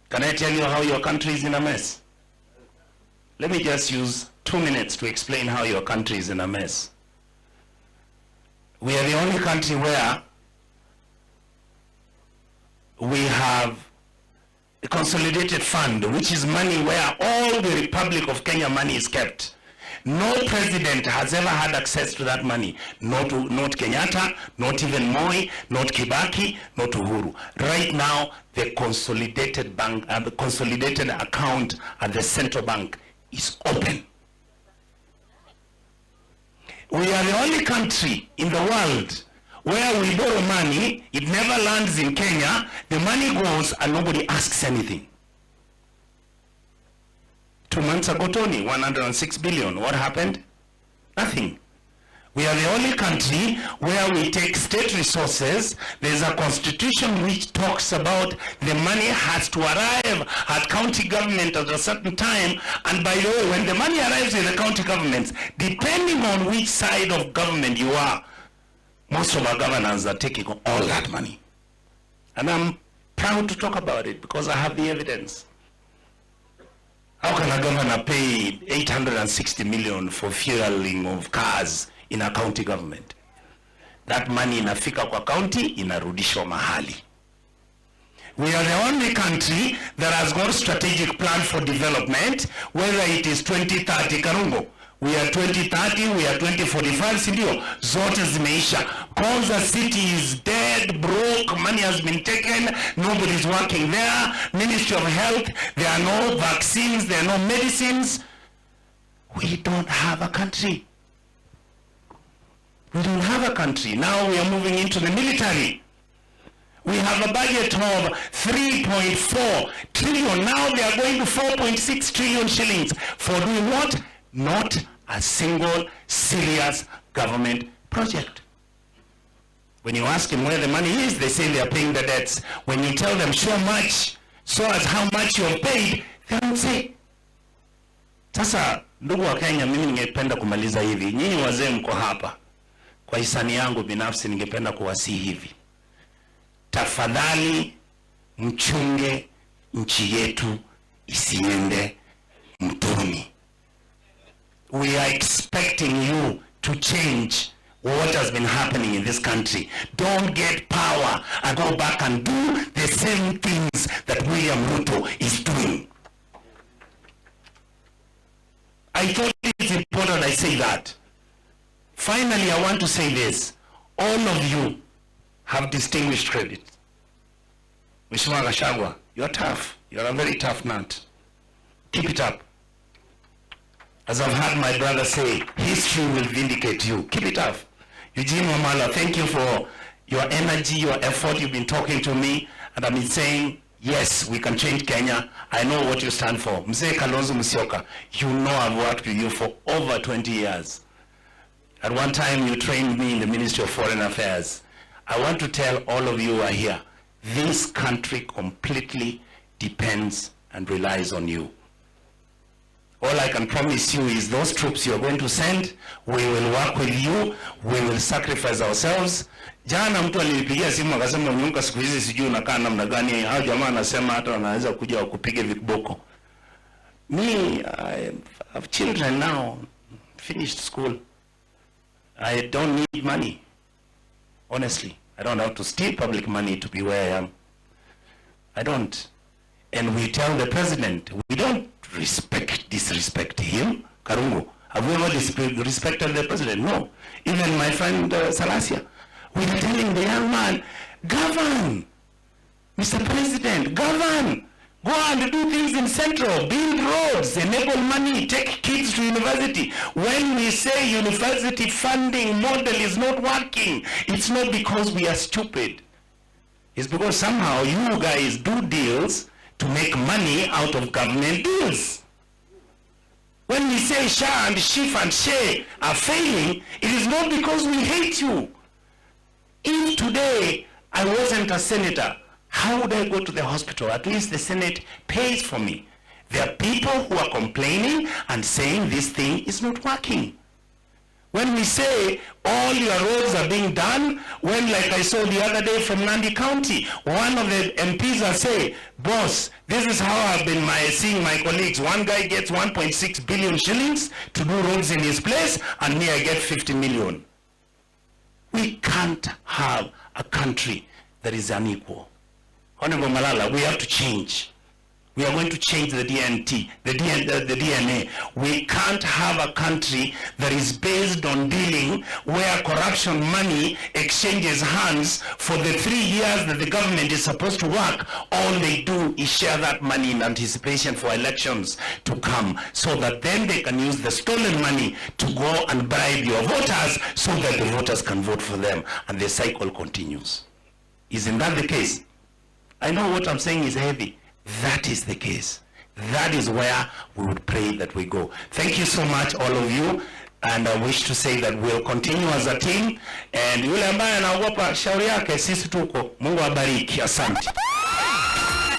Can I tell you how your country is in a mess? Let me just use 2 minutes to explain how your country is in a mess. We are the only country where we have a consolidated fund, which is money where all the Republic of Kenya money is kept. No president has ever had access to that money. Not Kenyatta, not even Moi, not Kibaki, not Uhuru. Right now, the consolidated bank, the consolidated account at the central bank is open. We are the only country in the world where we borrow money, it never lands in Kenya, the money goes and nobody asks anything. 2 months ago, Tony, 106 billion. What happened? Nothing. We are the only country where we take state resources. There's a constitution which talks about the money has to arrive at county government at a certain time. And by the way, when the money arrives in the county governments, depending on which side of government you are, most of our governors are taking all that money. And I'm proud to talk about it because I have the evidence. How can a governor pay 860 million for fueling of cars in a county government? That money inafika kwa county, inarudishwa mahali. We are the only country that has got strategic plan for development, whether it is 2030 Karungo. We are 2030, we are 2045, sindio? Zote zimeisha. Konza city is dead, broke, money has been taken, nobody's working there. Ministry of Health, there are no vaccines, there are no medicines. We don't have a country. We don't have a country. Now we are moving into the military. We have a budget of 3.4 trillion. Now they are going to 4.6 trillion shillings. For doing what? Not a single serious government project. When you ask them where the money is, they say they are paying the debts. When you tell them show much, so as how much you have paid, they don't say. Sasa ndugu wa Kenya, mimi ningependa kumaliza hivi. Nyinyi wazee mko hapa. Kwa hisani yangu binafsi ningependa kuwasihi hivi. Tafadhali mchunge nchi yetu isiende mtoni. We are expecting you to change what has been happening in this country. Don't get power and go back and do the same things that William RUTO is doing. I thought it's important I say that. Finally, I want to say this. All of you have distinguished credit. Mheshimiwa Gachagua, you're tough. You're a very tough nut. Keep it up. As I've heard my brother say, history will vindicate you. Keep it up. Eugene Wamala, thank you for your energy, your effort. You've been talking to me, and I've been saying, yes, we can change Kenya. I know what you stand for. Mzee Kalonzo Musyoka, you know I've worked with you for over 20 years. At one time, you trained me in the Ministry of Foreign Affairs. I want to tell all of you who are here, this country completely depends and relies on you. All I can promise you is those troops you are going to send, we will work with you, we will sacrifice ourselves. Jana mtu alinipigia simu akasema Onyonka siku hizi sijui unakaa namna gani, hao jamaa anasema hata wanaweza kuja wakupige vikiboko. Me, I have children now, finished school. I don't need money. Honestly, I don't have to steal public money to be where I am. I don't. And we tell the president, we don't disrespect him. Karungo, have we ever disrespected the president? No. Even my friend Salasia, we are telling the young man, govern, Mr. President, govern. Go and do things in Central, build roads, enable money, take kids to university. When we say university funding model is not working, it's not because we are stupid. It's because somehow you guys do deals to make money out of government deals. When we say SHA and SHIF and SHE are failing, it is not because we hate you. If today I wasn't a senator, how would I go to the hospital? At least the Senate pays for me. There are people who are complaining and saying this thing is not working. When we say all your roads are being done, when like I saw the other day from Nandi County, one of the MPs are saying, boss, this is how I've been seeing my colleagues. One guy gets 1.6 billion shillings to do roads in his place, and me I get 50 million. We can't have a country that is unequal. Honorable Malala, we have to change. We are going to change the DNA. We can't have a country that is based on dealing where corruption money exchanges hands for the 3 years that the government is supposed to work. All they do is share that money in anticipation for elections to come, so that then they can use the stolen money to go and bribe your voters so that the voters can vote for them, and the cycle continues. Isn't that the case? I know what I'm saying is heavy. That is the case. That is where we would pray that we go. Thank you so much, all of you. And I wish to say that we'll continue as a team. And yule ambaye anaogopa shauri yake, sisi tuko. Mungu abariki. Asante.